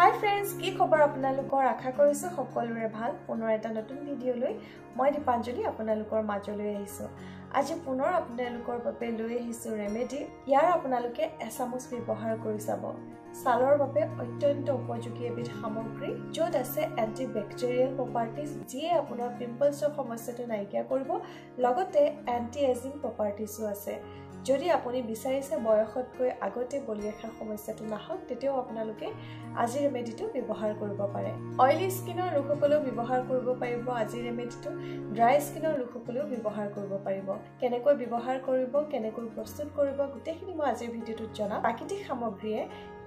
Hi friends, কি খবৰ আপোনালোকৰ আশা কৰিছো সকলোৰে ভাল পুনৰ এটা নতুন ভিডিও লৈ মই দীপাঞ্জলি আপোনালোকৰ মাজলৈ আহিছো আজি পুনৰ আপোনালোকৰ বাবে লৈ আহিছো ৰেমেডি ইয়াৰ আপোনালোকে এচামুচ ব্যৱহাৰ কৰি চাব ছালৰ বাবে অত্যন্ত উপযোগী এবিধ সামগ্ৰী য'ত আছে এন্টিবেক্টেৰিয়েল প্ৰপাৰ্টিজ যিয়ে আপোনাৰ পিম্পলছৰ সমস্যাটো নাইকিয়া কৰিব লগতে এন্টি এজিং প্ৰপাৰ্টিজও আছে যদি আপুনি বিচাৰিছে বয়সতকৈ আগতে বলিৰেখাৰ সমস্যাটো নাহক তেতিয়াও আপোনালোকে আজি ৰেমেডিটো ব্যৱহাৰ কৰিব পাৰে অইলি স্কিনৰ লোকসকলেও ব্যৱহাৰ কৰিব পাৰিব আজি ৰেমেডিটো ড্ৰাই স্কিনৰ লোকসকলেও ব্যৱহাৰ কৰিব পাৰিব কেনেকৈ ব্যৱহাৰ কৰিব কেনেকৈ প্ৰস্তুত কৰিব গোটেইখিনি মই আজিৰ ভিডিঅ'টোত জনাম প্ৰাকৃতিক সামগ্ৰীয়ে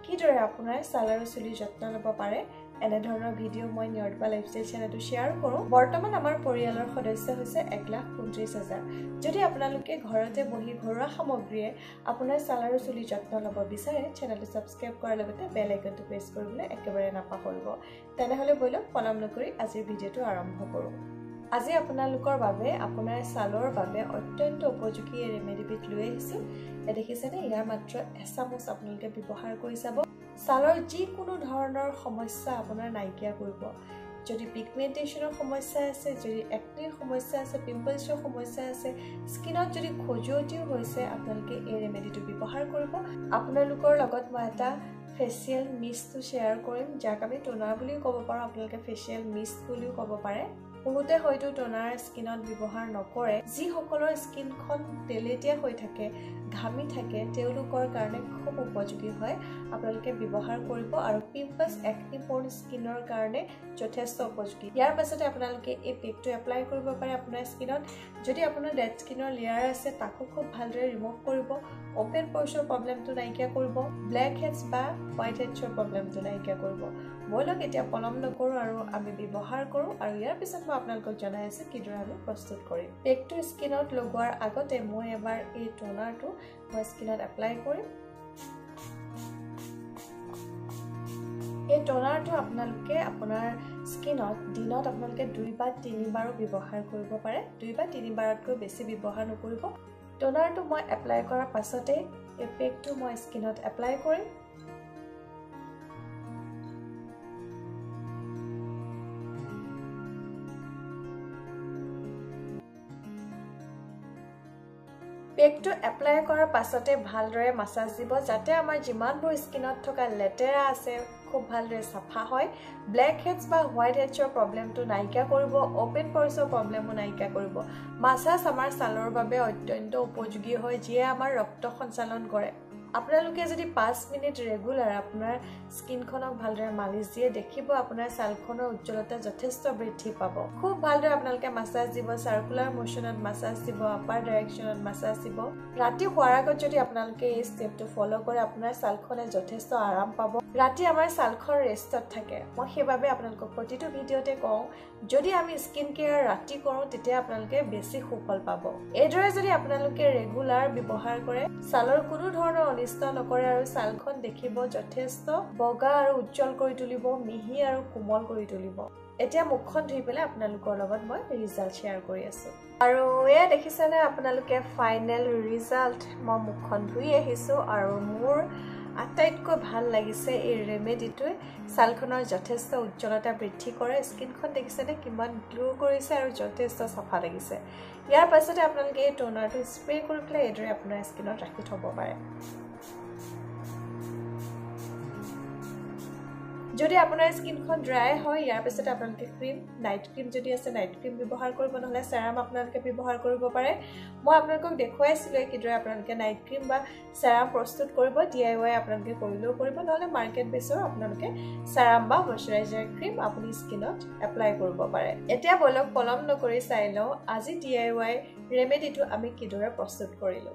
কিদৰে আপোনাৰ ছাল আৰু চুলিৰ যত্ন ল'ব পাৰে এনে ধৰণৰ ভিডিও মই নিয়ৰবা লাইফষ্টাইল চেনেলটো শেয়াৰ কৰোঁ বৰ্তমান আমাৰ পৰিয়ালৰ সদস্য হৈছে 1,29,000 যদি আপোনালোকে ঘৰতে বহি ঘৰুৱা সামগ্ৰীয়ে আপোনাৰ ছাল আৰু চুলিৰ যত্ন ল'ব বিচাৰে চেনেলটো সাবস্ক্ৰাইব কৰাৰ লগতে বেল আইকনটো প্ৰেছ কৰিবলৈ একেবাৰে নাপাহৰিব তেনেহলে বলক পলম নকৰি আজিৰ ভিডিঅ'টো আৰম্ভ কৰোঁ আজি আপোনালোকৰ বাবে আপোনাৰ ছালৰ বাবে অত্যন্ত উপযোগী ৰেমেডিবিধ লৈ আহিছো দেখিছেনে ইয়াৰ মাত্ৰ এচামুচ আপোনালোকে ব্যৱহাৰ কৰি চাব ছালৰ যিকোনো ধৰণৰ সমস্যা আপোনাৰ নাইকিয়া কৰিব যদি পিগমেন্টেশনৰ সমস্যা আছে যদি একনিৰ সমস্যা আছে পিম্পলছৰ সমস্যা আছে স্কিনত যদি খজুৱতিও হৈছে আপোনালোকে এই ৰেমেডিটো ব্যৱহাৰ কৰিব আপোনালোকৰ লগত মই এটা ফেচিয়েল মিষ্টটো শেয়াৰ কৰিম যাক আমি টোনাৰ বুলিও ক'ব পাৰোঁ আপোনালোকে ফেচিয়েল মিষ্ট বুলিও ক'ব পাৰে বহুতে হয়তো টোনাৰ স্কিনত ব্যৱহাৰ নকৰে যিসকলৰ স্কিনখন তেলেতীয়া হৈ থাকে ঘামি থাকে তেওঁলোকৰ কাৰণে খুব উপযোগী হয় আপোনালোকে ব্যৱহাৰ কৰিব আৰু পিম্পলছ একনি পৰ্ন স্কিনৰ কাৰণে যথেষ্ট উপযোগী ইয়াৰ পাছতে আপোনালোকে এই পেকটো এপ্লাই কৰিব পাৰে আপোনাৰ স্কিনত যদি আপোনাৰ ডেড স্কিনৰ লেয়াৰ আছে তাকো খুব ভালদৰে ৰিমুভ কৰিব ওপেন প'ৰ্ছৰ প্ৰবলেমটো নাইকিয়া কৰিব ব্লেক হেডছ বা হোৱাইট হেডছৰ প্ৰবলেমটো নাইকিয়া কৰিব বলক এতিয়া পলম নকৰোঁ আৰু আমি ব্যৱহাৰ কৰোঁ আৰু ইয়াৰ পিছত মই আপোনালোকক জনাই আছোঁ কিদৰে আমি প্ৰস্তুত কৰিম পেকটো স্কিনত লগোৱাৰ আগতে মই এবাৰ এই টোনাৰটো মই স্কিনত এপ্লাই কৰিম এই টোনাৰটো আপোনালোকে আপোনাৰ স্কিনত দিনত আপোনালোকে 2 বা 3 বাৰো ব্যৱহাৰ কৰিব পাৰে 2 বা 3 বাৰতকৈ বেছি ব্যৱহাৰ নকৰিব টোনাৰটো মই এপ্লাই কৰাৰ পাছতে এই পেকটো মই স্কিনত এপ্লাই কৰিম পেকটো এপ্লাই কৰাৰ পাছতে ভালদৰে মাসাজ দিব যাতে আমাৰ যিমানবোৰ স্কিনত থকা লেতেৰা আছে খুব ভালদৰে সাফা হয় ব্লেক হেডছ বা হোৱাইট হেডছৰ প্ৰবলেমটো নাইকিয়া কৰিব ওপেন প'ৰ্ছৰ প্ৰবলেমো নাইকিয়া কৰিব মাসাজ আমাৰ ছালৰ বাবে অত্যন্ত উপযোগী হয় যিয়ে আমাৰ ৰক্ত সঞ্চালন কৰে আপোনালোকে যদি 5 মিনিট ৰেগুলাৰ আপোনাৰ স্কিনখনক ভালদৰে মালিচ দিয়ে দেখিব আপোনাৰ ছালখনৰ উজ্জ্বলতা যথেষ্ট বৃদ্ধি পাব খুব ভালদৰে আপোনালোকে মাসাজ দিব সাৰ্কুলাৰ মোচনত মাসাজ দিব আপাৰ ডাইৰেকশ্যনত মাসাজ দিব ৰাতি শুৱাৰ আগত যদি আপোনালোকে এই ষ্টেপটো ফলো কৰে আপোনাৰ ছালখনে যথেষ্ট আৰাম পাব ৰাতি আমাৰ ছালখন ৰেষ্টত থাকে মই সেইবাবে আপোনালোকক প্ৰতিটো ভিডিঅ'তে কওঁ যদি আমি স্কিন কেয়াৰ ৰাতি কৰোঁ তেতিয়া আপোনালোকে বেছি সুফল পাব এইদৰে যদি আপোনালোকে ৰেগুলাৰ ব্যৱহাৰ কৰে ছালৰ কোনো ধৰণৰ অনিষ্ট নকৰে আৰু ছালখন দেখিব যথেষ্ট বগা আৰু উজ্জ্বল কৰি তুলিব মিহি আৰু কোমল কৰি তুলিব এতিয়া মুখখন ধুই পেলাই আপোনালোকৰ লগত মই ৰিজাল্ট শ্বেয়াৰ কৰি আছো আৰু এয়া দেখিছেনে আপোনালোকে ফাইনেল ৰিজাল্ট মই মুখখন ধুই আহিছো আৰু মোৰ আটাইতকৈ ভাল লাগিছে এই ৰেমেডিটোৱে ছালখনৰ যথেষ্ট উজ্জ্বলতা বৃদ্ধি কৰে স্কিনখন দেখিছেনে কিমান গ্লো কৰিছে আৰু যথেষ্ট চাফা লাগিছে ইয়াৰ পাছতে আপোনালোকে এই টোনাৰটো স্প্ৰে কৰি পেলাই এইদৰে আপোনাৰ স্কিনত ৰাখি থ'ব পাৰে যদি আপোনাৰ স্কিনখন ড্ৰাই হয় ইয়াৰ পিছতে আপোনালোকে ক্ৰীম নাইট ক্ৰীম যদি আছে নাইট ক্ৰীম ব্যৱহাৰ কৰিব নহলে সেৰাম আপোনালোকে ব্যৱহাৰ কৰিব পাৰে মই আপোনালোকক দেখুৱাইছিলো কিদৰে আপোনালোকে নাইট ক্ৰীম বা সেৰাম প্ৰস্তুত কৰিব DIY আপোনালোকে কৰিলেও কৰিব নহলে মাৰ্কেট বেছৰ আপোনালোকে সেৰাম বা ময়শ্চাৰাইজাৰ ক্ৰীম আপুনি স্কিনত এপ্লাই কৰিব পাৰে এতিয়া বলক পলম নকৰি চাই লওঁ আজি DIY ৰেমেডিটো আমি কিদৰে প্ৰস্তুত কৰিলো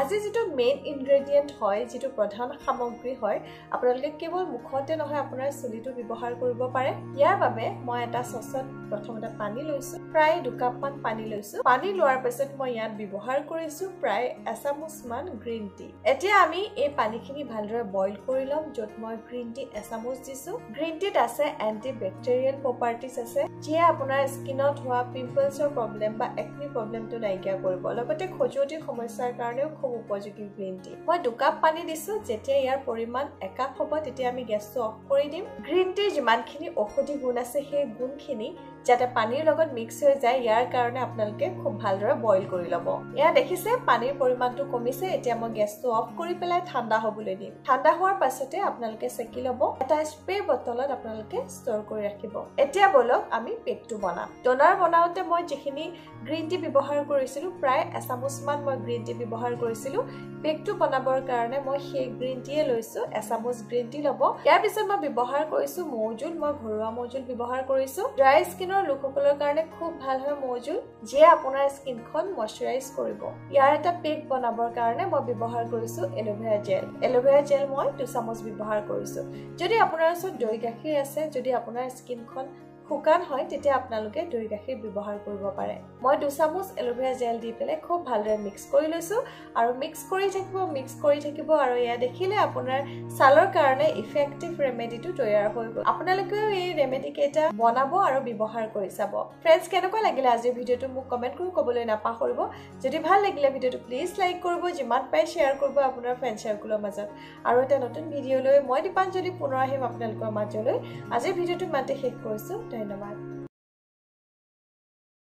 আজি যেটো মেইন ইনগ্ৰেডিয়েন্ট হয় যেটো প্ৰধান সামগ্ৰী হয় আপোনালোকে কেৱল মুখতে নহয় আপোনাৰ চুলিটো ব্যৱহাৰ কৰিব পাৰে ইয়াৰ বাবে মই এটা সচত প্ৰথমতে পানী লৈছো প্ৰায় 2 কাপ মান পানী লৈছো পানী লোৱাৰ পিছত মই ইয়াত ব্যৱহাৰ কৰিছো প্ৰায় এচামুচ মান গ্ৰীণ টি এতিয়া আমি এই পানীখিনি ভালদৰে বইল কৰি লম যত মই গ্ৰীণ টি এচামুচ দিছো গ্ৰীণ টিত আছে এন্টিবেক্টেৰিয়েল প্ৰপাৰ্টিজ আছে যিয়ে আপোনাৰ স্কিনত হোৱা পিম্পলছৰ প্ৰবলেম বা একনি প্ৰবলেমটো নাইকিয়া কৰিব লগতে খজুৱতিৰ সমস্যাৰ কাৰণেও খুব উপযোগী গ্ৰীণ টি মই 2 কাপ পানী দিছো যেতিয়া ইয়াৰ পৰিমাণ 1 কাপ হ'ব তেতিয়া আমি গেছটো অফ কৰি দিম গ্ৰীণ টিৰ যিমানখিনি ঔষধি গুণ আছে সেই গুণখিনি যাতে পানীৰ লগত মিক্স হৈ যায় ইয়াৰ কাৰণে আপোনালোকে খুব ভালদৰে বইল কৰি ল'ব এয়া দেখিছে পানীৰ পৰিমাণটো কমিছে এতিয়া মই গেছটো অফ কৰি পেলাই ঠাণ্ডা হ'বলৈ দিম ঠাণ্ডা হোৱাৰ পাছতে আপোনালোকে সেকি ল'ব এটা স্প্ৰে বটলত আপোনালোকে ষ্ট'ৰ কৰি ৰাখিব এতিয়া বলক আমি পেকটো বনাম ডোনাৰ বনাওতে মই যিখিনি গ্ৰীণ টি ব্যৱহাৰ কৰিছিলো প্ৰায় 1 চামুচমান মই গ্ৰীণ টি ব্যৱহাৰ কৰিছিলো পেকটো বনাবৰ কাৰণে মই সেই গ্ৰীণ টিয়ে লৈছো 1 চামুচ গ্ৰীণ টি ল'ব ইয়াৰ পিছত মই ব্যৱহাৰ কৰিছো মৌজুল মই ঘৰুৱা মৌজুল ব্যৱহাৰ কৰিছো ড্ৰাই স্কিনৰ লোকসকলৰ কাৰণে খুব ভাল হয় মৌজুল যিয়ে আপোনাৰ স্কিনখন ময়শ্চাৰাইজ কৰিব ইয়াৰ এটা পেক বনাবৰ কাৰণে মই ব্যৱহাৰ কৰিছো এলোভেৰা জেল মই 2 চামুচ ব্যৱহাৰ কৰিছো যদি আপোনাৰ ওচৰত দৈ গাখীৰ আছে যদি আপোনাৰ স্কিনখন শুকান হয় তেতিয়া আপোনালোকে দৈ গাখীৰ ব্যৱহাৰ কৰিব পাৰে মই 2 চামুচ এলোভেৰা জেল দি পেলাই খুব ভালদৰে মিক্স কৰি লৈছো আৰু মিক্স কৰি থাকিব আৰু এয়া দেখিলে আপোনাৰ ছালৰ কাৰণে ইফেক্টিভ ৰেমেডিটো তৈয়াৰ হৈ গ'ল আপোনালোকেও এই ৰেমেডি কেইটা বনাব আৰু ব্যৱহাৰ কৰি চাব ফ্ৰেণ্ডছ কেনেকুৱা লাগিলে আজিৰ ভিডিঅটো মোক কমেন্ট কৰি ক'বলৈ নাপাহৰিব যদি ভাল লাগিলে ভিডিঅটো প্লিজ লাইক কৰিব যিমান পাই শ্বেয়াৰ কৰিব আপোনাৰ ফ্ৰেণ্ড সাৰ্কেলৰ মাজত আৰু এটা নতুন ভিডিঅ লৈ মই দীপাঞ্জলি পুনৰ আহিম আপোনালোকৰ মাজলৈ আজিৰ ভিডিঅটো মাতে শেষ কৰিছো ধন্যবাদ